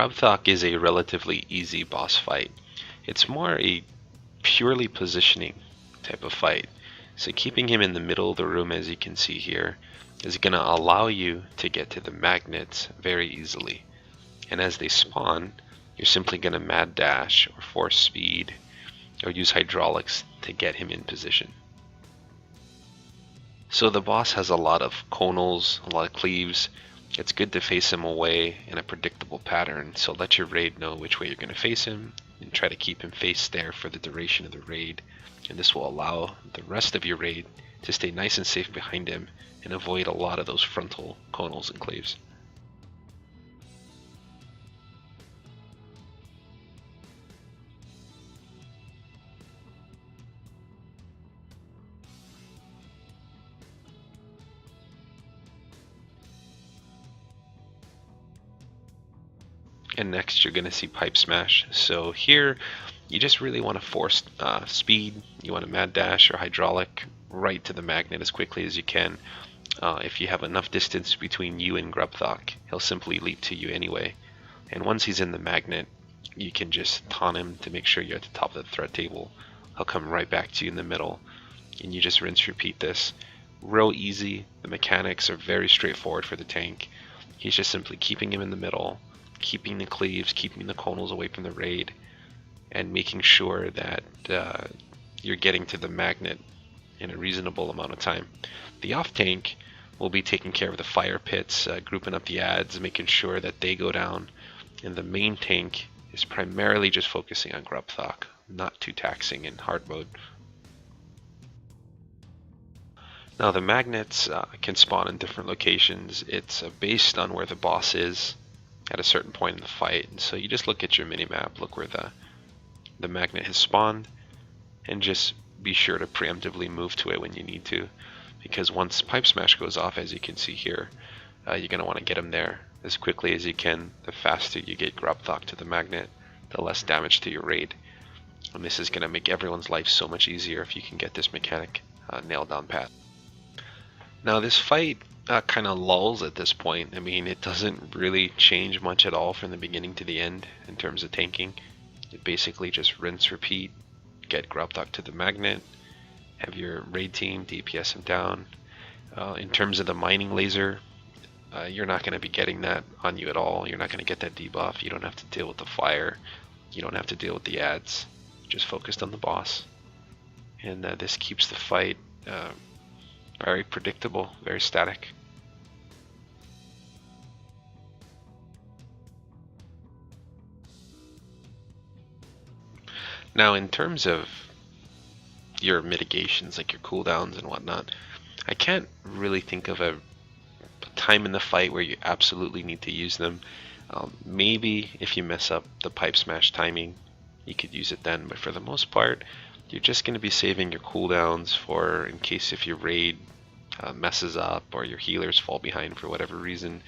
Grob'thok is a relatively easy boss fight. It's more a purely positioning type of fight. So keeping him in the middle of the room, as you can see here, is going to allow you to get to the magnets very easily. And as they spawn, you're simply going to mad dash or force speed or use hydraulics to get him in position. So the boss has a lot of conals, a lot of cleaves. It's good to face him away in a predictable pattern, so let your raid know which way you're going to face him and try to keep him faced there for the duration of the raid. And this will allow the rest of your raid to stay nice and safe behind him and avoid a lot of those frontal conals and cleaves. And next you're going to see pipe smash. So here you just really want to force speed. You want to mad dash or hydraulic right to the magnet as quickly as you can. If you have enough distance between you and Grob'thok, he'll simply leap to you anyway. And once he's in the magnet, you can just taunt him to make sure you're at the top of the threat table. He'll come right back to you in the middle, and you just rinse repeat this. Real easy. The mechanics are very straightforward for the tank. He's just simply keeping him in the middle, keeping the cleaves, keeping the conals away from the raid, and making sure that you're getting to the magnet in a reasonable amount of time. The off tank will be taking care of the fire pits, grouping up the adds, making sure that they go down, and the main tank is primarily just focusing on Grob'thok, not too taxing in hard mode. Now the magnets can spawn in different locations. It's based on where the boss is at a certain point in the fight, and so you just look at your minimap, look where the magnet has spawned, and just be sure to preemptively move to it when you need to, because once pipe smash goes off, as you can see here, you're going to want to get him there as quickly as you can. The faster you get Grob'thok to the magnet, the less damage to your raid, and this is going to make everyone's life so much easier if you can get this mechanic nailed down pat. Now this fight kind of lulls at this point. I mean, it doesn't really change much at all from the beginning to the end in terms of tanking. It basically just rinse, repeat, get Grob'thok to the magnet, have your raid team DPS him down. In terms of the mining laser, you're not going to be getting that on you at all. You're not going to get that debuff. You don't have to deal with the fire. You don't have to deal with the adds. Just focused on the boss. And this keeps the fight very predictable, very static. Now in terms of your mitigations, like your cooldowns and whatnot, I can't really think of a time in the fight where you absolutely need to use them. Maybe if you mess up the pipe smash timing, you could use it then, but for the most part, you're just going to be saving your cooldowns for in case if your raid messes up or your healers fall behind for whatever reason.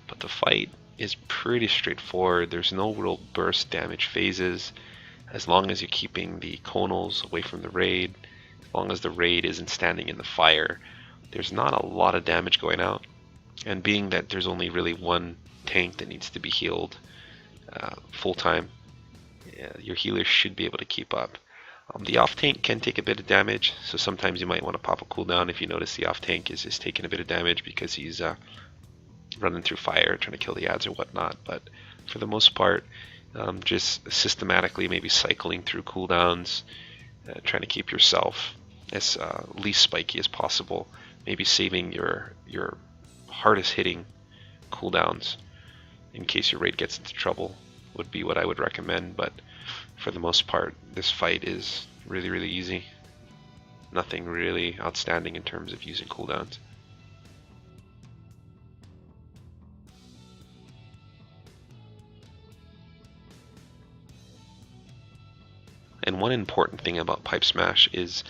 But the fight is pretty straightforward. There's no real burst damage phases. As long as you're keeping the conals away from the raid, as long as the raid isn't standing in the fire, there's not a lot of damage going out. And being that there's only really one tank that needs to be healed full time, your healers should be able to keep up. The off tank can take a bit of damage, so sometimes you might want to pop a cooldown if you notice the off tank is taking a bit of damage because he's running through fire, trying to kill the adds or whatnot. But for the most part, just systematically maybe cycling through cooldowns, trying to keep yourself as least spiky as possible, maybe saving your hardest hitting cooldowns in case your raid gets into trouble would be what I would recommend. But for the most part, this fight is really, really easy. Nothing really outstanding in terms of using cooldowns. And one important thing about pipe smash is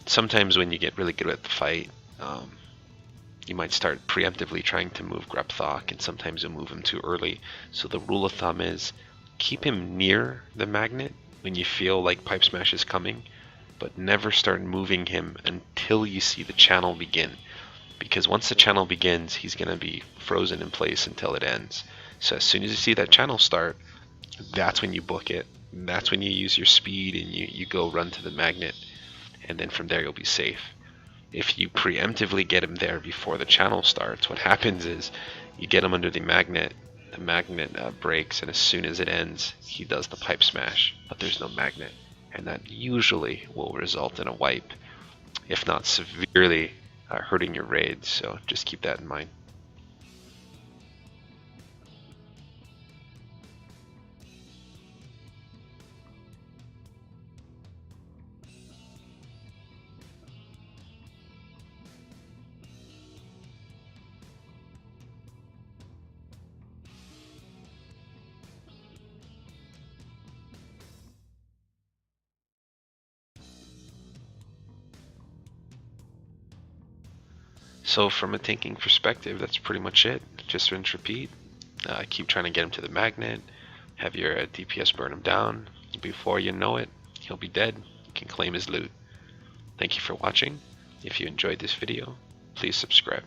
sometimes when you get really good at the fight, you might start preemptively trying to move Grob'thok, and sometimes you'll move him too early. So the rule of thumb is keep him near the magnet when you feel like pipe smash is coming, but never start moving him until you see the channel begin. Because once the channel begins, he's going to be frozen in place until it ends. So as soon as you see that channel start, that's when you book it. That's when you use your speed and you go run to the magnet, and then from there you'll be safe. If you preemptively get him there before the channel starts, what happens is you get him under the magnet breaks, and as soon as it ends, he does the pipe smash, but there's no magnet, and that usually will result in a wipe, if not severely hurting your raid, so just keep that in mind. So from a tanking perspective, that's pretty much it. Just rinse, repeat. Keep trying to get him to the magnet. Have your DPS burn him down. Before you know it, he'll be dead. You can claim his loot. Thank you for watching. If you enjoyed this video, please subscribe.